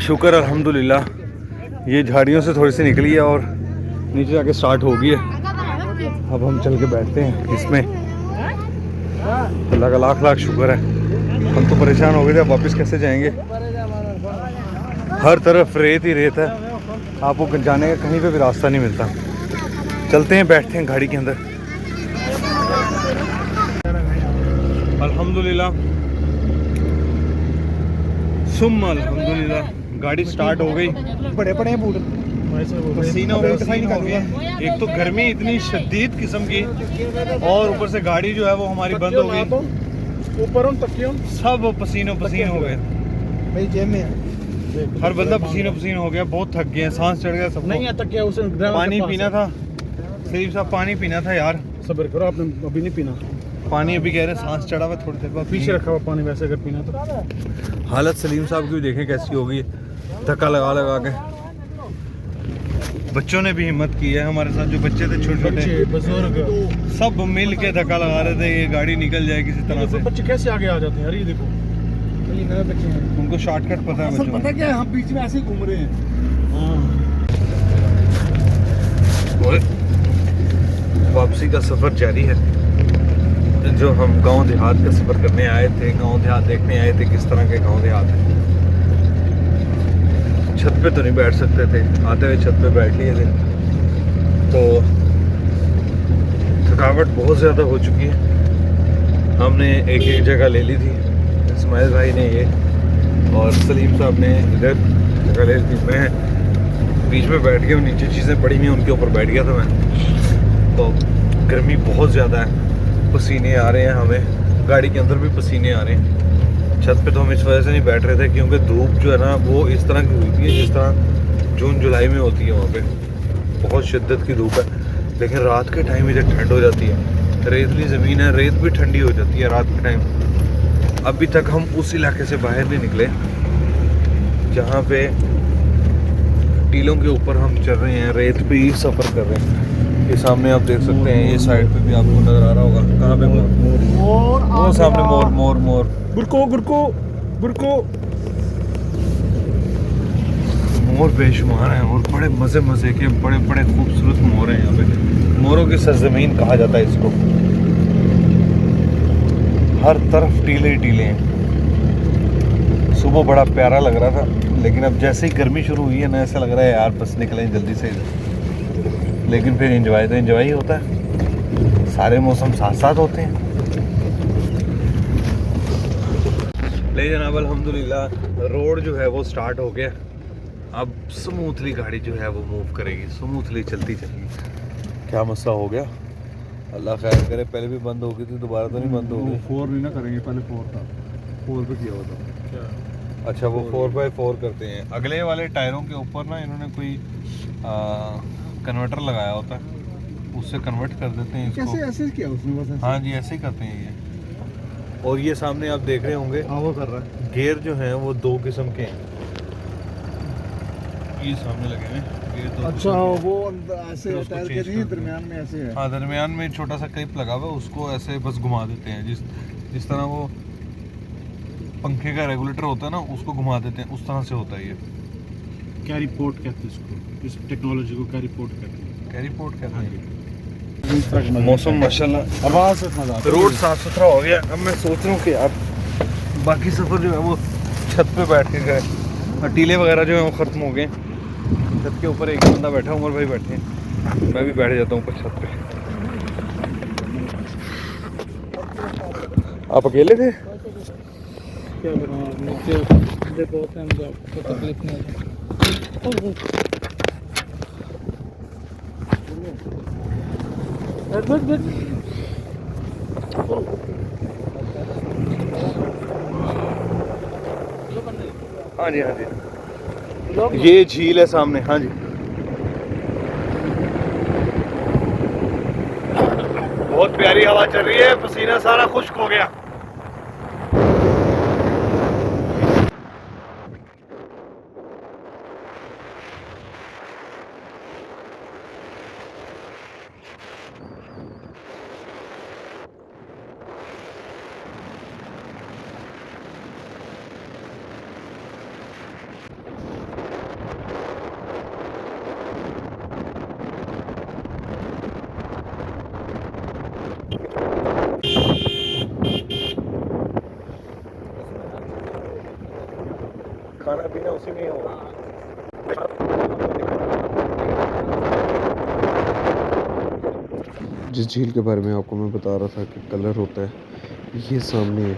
शुक्र अल्हम्दुलिल्लाह ये झाड़ियों से थोड़ी सी निकली है और नीचे जाके स्टार्ट हो गई है। अब हम चल के बैठते हैं इसमें। अल्लाह का लाख लाख शुक्र है, हम तो परेशान हो गए थे, अब वापस कैसे जाएंगे। हर तरफ रेत ही रेत है, आपको जाने का कहीं पे भी रास्ता नहीं मिलता। चलते हैं, बैठते हैं गाड़ी के अंदर। अल्हम्दुलिल्लाह सुम्मा अल्हम्दुलिल्लाह गाड़ी स्टार्ट हो गई। बड़े बड़े बूट पसीना पसीना हो गया। एक तो गर्मी इतनी शदीद किस्म की और ऊपर से गाड़ी जो है वो हमारी बंद हो गई। ऊपर उन तकियों सब पसीनो पसीन हो गए। भाई जेब में है, हर बंदा पसीनो पसीन हो गया, बहुत थक गए, सांस चढ़ गया सब। नहीं है तकिया उसे पानी पीना था शरीफ साहब, पानी पीना था यार। सब्र करो, आपने अभी नहीं पीना पानी अभी कह रहे सांस चढ़ा हुआ, थोड़ी देर बाद पीछे रखा हुआ पानी, वैसे अगर पीना तो। हालत सलीम साहब की भी देखें कैसी हो गई है, धक्का लगा लगा के। बच्चों ने भी हिम्मत की है, हमारे साथ जो बच्चे थे छोटे छोटे बुजुर्ग सब मिल के धक्का लगा रहे थे ये गाड़ी निकल जाए किसी तरह से। बच्चे कैसे आगे आ जाते हैं यार, ये देखो ये मेरे बच्चे हैं। उनको शॉर्टकट पता है बच्चों को। पता क्या है, हम बीच में ऐसे ही घूम रहे हैं। वापसी का सफ़र जारी है। जो हम गांव देहात का सफ़र करने आए थे, गांव देहात देखने आए थे किस तरह के गांव देहात हैं। छत पे तो नहीं बैठ सकते थे, आते हुए छत पे बैठ लिए थे तो थकावट बहुत ज़्यादा हो चुकी है। हमने एक एक जगह ले ली थी, इस्माइल भाई ने ये और सलीम साहब ने इधर जगह ले ली थी। मैं बीच में बैठ गया, नीचे चीज़ें पड़ी हुई उनके ऊपर बैठ गया था मैं। तो गर्मी बहुत ज़्यादा है, पसीने आ रहे हैं हमें, गाड़ी के अंदर भी पसीने आ रहे हैं। छत पे तो हम इस वजह से नहीं बैठ रहे थे क्योंकि धूप जो है ना वो इस तरह की होती है जिस तरह जून जुलाई में होती है, वहाँ पे बहुत शिद्दत की धूप है। लेकिन रात के टाइम इधर ठंड हो जाती है, रेतली ज़मीन है, रेत भी ठंडी हो जाती है रात के टाइम। अभी तक हम उस इलाके से बाहर नहीं निकले जहाँ पे टीलों के ऊपर हम चल रहे हैं, रेत पे ही सफ़र कर रहे हैं। ये सामने आप देख सकते हैं, ये साइड पे भी आपको नज़र आ रहा होगा। कहाँ पे मोर? वो सामने मोर मोर मोर गुरको गुरको गुरको मोर बेशुमार हैं और बड़े मज़े मज़े के बड़े बड़े खूबसूरत मोर हैं यहाँ पे। मोरों की सरजमीन कहा जाता है इसको। हर तरफ टीले ही टीले हैं। सुबह बड़ा प्यारा लग रहा था, लेकिन अब जैसे ही गर्मी शुरू हुई है ना, ऐसा लग रहा है यार बस निकलें जल्दी से इधर। लेकिन फिर एंजॉय तो एंजॉय ही होता है, सारे मौसम साथ साथ होते हैं। ले जनाब अल्हम्दुलिल्लाह रोड जो है वो स्टार्ट हो गया। अब स्मूथली गाड़ी जो है वो मूव करेगी, स्मूथली चलती चलेगी। क्या मसला हो गया, अल्लाह खैर करे। पहले भी बंद हो गई थी, दोबारा तो नहीं बंद हो गई। 4 नहीं ना करेंगे, पहले 4 था, 4 पे किया हुआ था। क्या अच्छा वो 4x4 करते हैं। अगले वाले टायरों के ऊपर ना इन्होंने कोई कन्वर्टर लगाया होता है, उससे कन्वर्ट कर देते हैं इसको। कैसे ऐसे किया उसने, बस ऐसे? हाँ जी ऐसे ही करते हैं ये। और ये सामने आप देख रहे होंगे हाँ वो कर रहा है। गियर जो हैं वो 2 किस्म के हैं, ये सामने लगे हैं गियर 2 अच्छा किस्म के हैं। वो ऐसे फिर उसको टायर के change नहीं, कर देते दरमियान में ऐसे है। हाँ दरमियान में छोटा सा क्लिप लगा हुआ है, उसको ऐसे बस घुमा देते हैं। जिस तरह वो पंखे का रेगुलेटर होता है ना, उसको घुमा देते हैं, उस तरह से होता है ये। कैरी पोर्ट कहते हैं इसको, इस टेक्नोलॉजी को कैरी पोर्ट कहते हैं। कैरी पोर्ट कहते हैं। मौसम मौसम माशाल्लाह आवाज से मजा आता है। रोड साफ सुथरा हो गया। अब मैं सोच रहा हूँ कि यार बाकी सफ़र जो है वो छत पे बैठ के करें। और टीले वगैरह जो है वो ख़त्म हो गए। छत के ऊपर एक बंदा बैठा, उमर भाई बैठे हैं, मैं भी बैठ जाता हूँ ऊपर छत पे। आप अकेले थे? क्या करूँ, नीचे देखो आपको तकलीफ नहीं होती। हाँ जी हाँ जी, ये झील है सामने। हाँ जी बहुत प्यारी हवा चल रही है, पसीना सारा खुश्क हो गया। खाना पीना उसी में ही होगा। जिस झील के बारे में आपको मैं बता रहा था कि कलर होता है, ये सामने है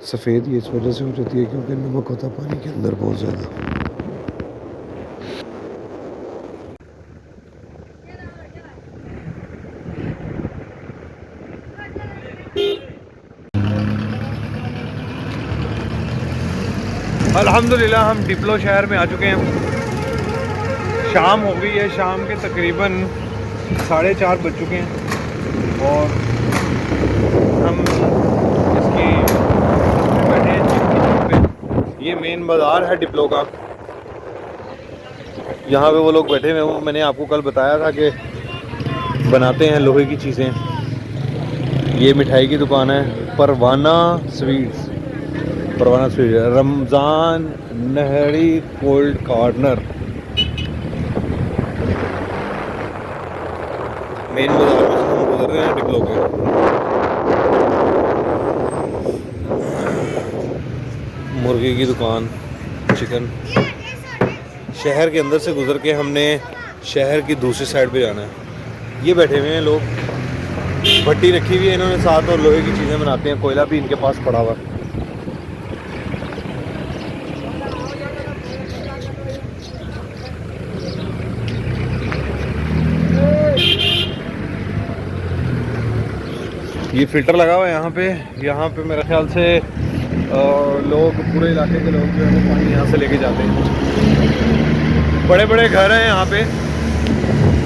सफ़ेद, ये इस वजह से हो जाती है क्योंकि नमक होता है पानी के अंदर बहुत ज़्यादा। अल्हम्दुलिल्लाह हम डिप्लो शहर में आ चुके हैं। शाम हो गई है, शाम के तकरीबन 4:30 बज चुके हैं और हम इसकी बैठे हैं पे। ये मेन बाज़ार है डिप्लो का। यहाँ पे वो लोग बैठे हुए हैं। मैंने आपको कल बताया था कि बनाते हैं लोहे की चीज़ें। ये मिठाई की दुकान है परवाना स्वीट्स, परवाना स्वीट, रमज़ान नहरी कोल्ड कॉर्नर। मेन बाजार में से हम गुजर रहे हैं डिप्लो के। मुर्गी की दुकान, चिकन। शहर के अंदर से गुजर के हमने शहर की दूसरी साइड पे जाना है। ये बैठे हुए हैं लोग, भट्टी रखी हुई है इन्होंने साथ और लोहे की चीज़ें बनाते हैं। कोयला भी इनके पास पड़ा हुआ है। ये फ़िल्टर लगा हुआ है यहाँ पे मेरे ख्याल से लोग, पूरे इलाके के लोग जो है वो पानी यहाँ से लेके जाते हैं। बड़े बड़े घर हैं यहाँ पे।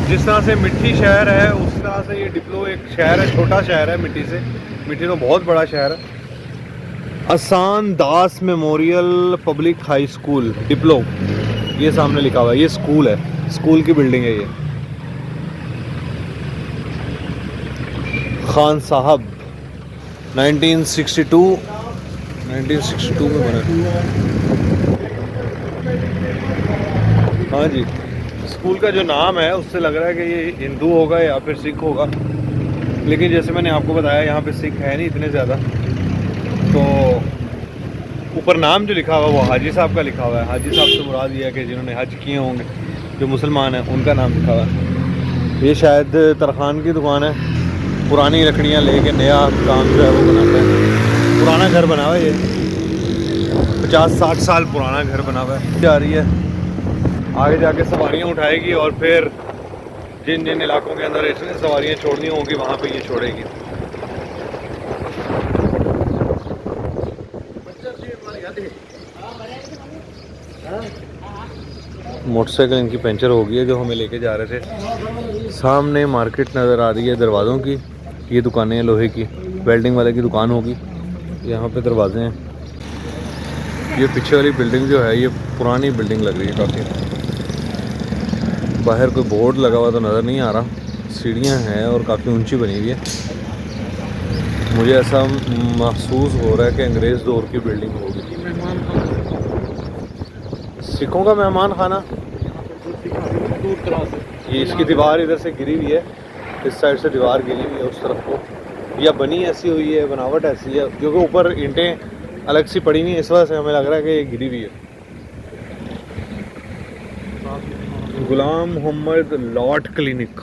जिस तरह से मिट्टी शहर है उस तरह से ये डिप्लो एक शहर है, छोटा शहर है मिट्टी से। मिट्टी तो बहुत बड़ा शहर है। Asan Das memorial public high school डिप्लो, ये सामने लिखा हुआ है। ये स्कूल है, स्कूल की बिल्डिंग है ये। खान साहब 1962 में बना। हाँ जी, स्कूल का जो नाम है उससे लग रहा है कि ये हिंदू होगा या फिर सिख होगा, लेकिन जैसे मैंने आपको बताया यहाँ पे सिख है नहीं इतने ज़्यादा। तो ऊपर नाम जो लिखा हुआ है वो हाजी साहब का लिखा हुआ है। हाजी साहब से मुराद ये है कि जिन्होंने हज किए होंगे, जो मुसलमान हैं, उनका नाम लिखा हुआ है। ये शायद तरखान की दुकान है। पुरानी लकड़ियाँ लेके नया काम जो है वो बनाता है। पुराना घर बना हुआ है ये, 50-60 साल पुराना घर बना हुआ है। जा रही है आगे जाके सवारियाँ उठाएगी और फिर जिन जिन इलाकों के अंदर इसने सवारियाँ छोड़नी होंगी वहाँ पे ये छोड़ेगी। मोटरसाइकिल इनकी पंचर हो गई है जो हमें लेके जा रहे थे। सामने मार्केट नज़र आ रही है दरवाज़ों की। ये दुकानें हैं लोहे की, वेल्डिंग वाले की दुकान होगी। यहाँ पे दरवाजे हैं। ये पीछे वाली बिल्डिंग जो है ये पुरानी बिल्डिंग लग रही है काफ़ी। बाहर कोई बोर्ड लगा हुआ तो नज़र नहीं आ रहा। सीढ़ियाँ हैं और काफ़ी ऊंची बनी हुई है। मुझे ऐसा महसूस हो रहा है कि अंग्रेज़ दौर की बिल्डिंग होगी। सिखों का मेहमान खाना। ये इसकी दीवार इधर से गिरी हुई है, इस साइड से दीवार गिरी हुई है उस तरफ को, या बनी ऐसी हुई है, बनावट ऐसी है क्योंकि ऊपर ईंटें अलग सी पड़ी हुई है। इस वजह से हमें लग रहा है कि ये गिरी हुई है। गुलाम मोहम्मद लॉट क्लिनिक।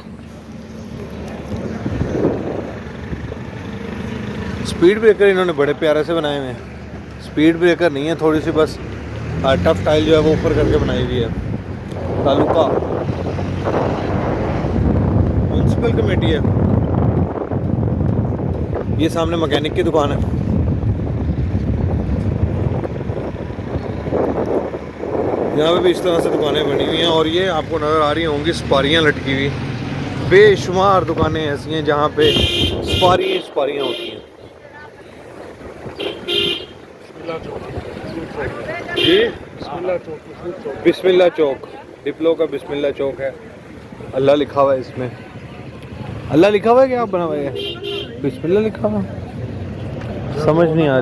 स्पीड ब्रेकर इन्होंने बड़े प्यारे से बनाए हुए हैं। स्पीड ब्रेकर नहीं है, थोड़ी सी बस टफ टाइल जो है वो ऊपर करके बनाई हुई है। तालुका म्यूनसिपल कमेटी है। ये सामने मैकेनिक की दुकान है। यहाँ पे भी इस तरह से दुकानें बनी हुई हैं और ये आपको नज़र आ रही होंगी सुपारियाँ लटकी हुई। बेशुमार दुकानें ऐसी हैं जहाँ पे सुपारियाँ होती हैं। जी बिस्मिल्लाह चौक, डिप्लो का बिस्मिल्लाह चौक है। अल्लाह लिखा हुआ है इसमें। अल्लाह लिखा हुआ है कि आप बना हुआ है? बिस्मिल्लाह लिखा हुआ। समझ नहीं आ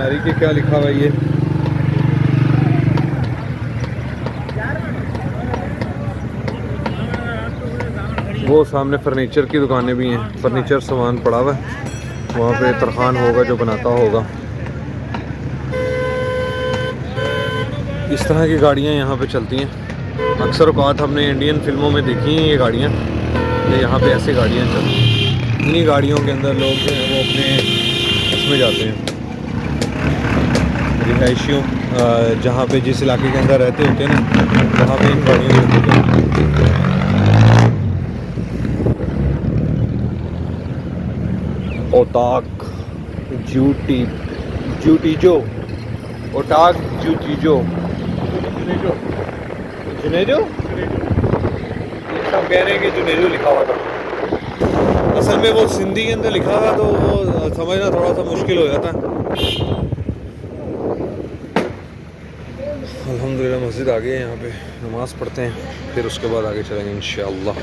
रही कि क्या लिखा हुआ है ये। वो सामने फर्नीचर की दुकानें भी हैं। फर्नीचर सामान पड़ा हुआ है वहाँ पे। तरखान होगा जो बनाता होगा। इस तरह की गाड़ियाँ यहाँ पे चलती हैं। अक्सर औक़ात हमने इंडियन फिल्मों में देखी हैं ये गाड़ियाँ, कि यहाँ पे ऐसी गाड़ियाँ चलती हैं। इन्हीं गाड़ियों के अंदर लोग जो हैं वो अपने इसमें जाते हैं, रिहायशियों जहाँ पे जिस इलाके के अंदर रहते होते हैं ना, वहाँ पे इन गाड़ियों के अंदर जाते हैं। ओटाक जूटीजो, ओटाक जूटीजो, जुनेजो, सब कह रहे हैं कि जुनेजो लिखा हुआ था। असल में वो सिंधी के अंदर लिखा हुआ तो वो समझना थोड़ा सा मुश्किल हो जाता है। अल्हम्दुलिल्लाह मस्जिद आ गई है, यहाँ पे नमाज़ पढ़ते हैं, फिर उसके बाद आगे चलेंगे इंशाअल्लाह।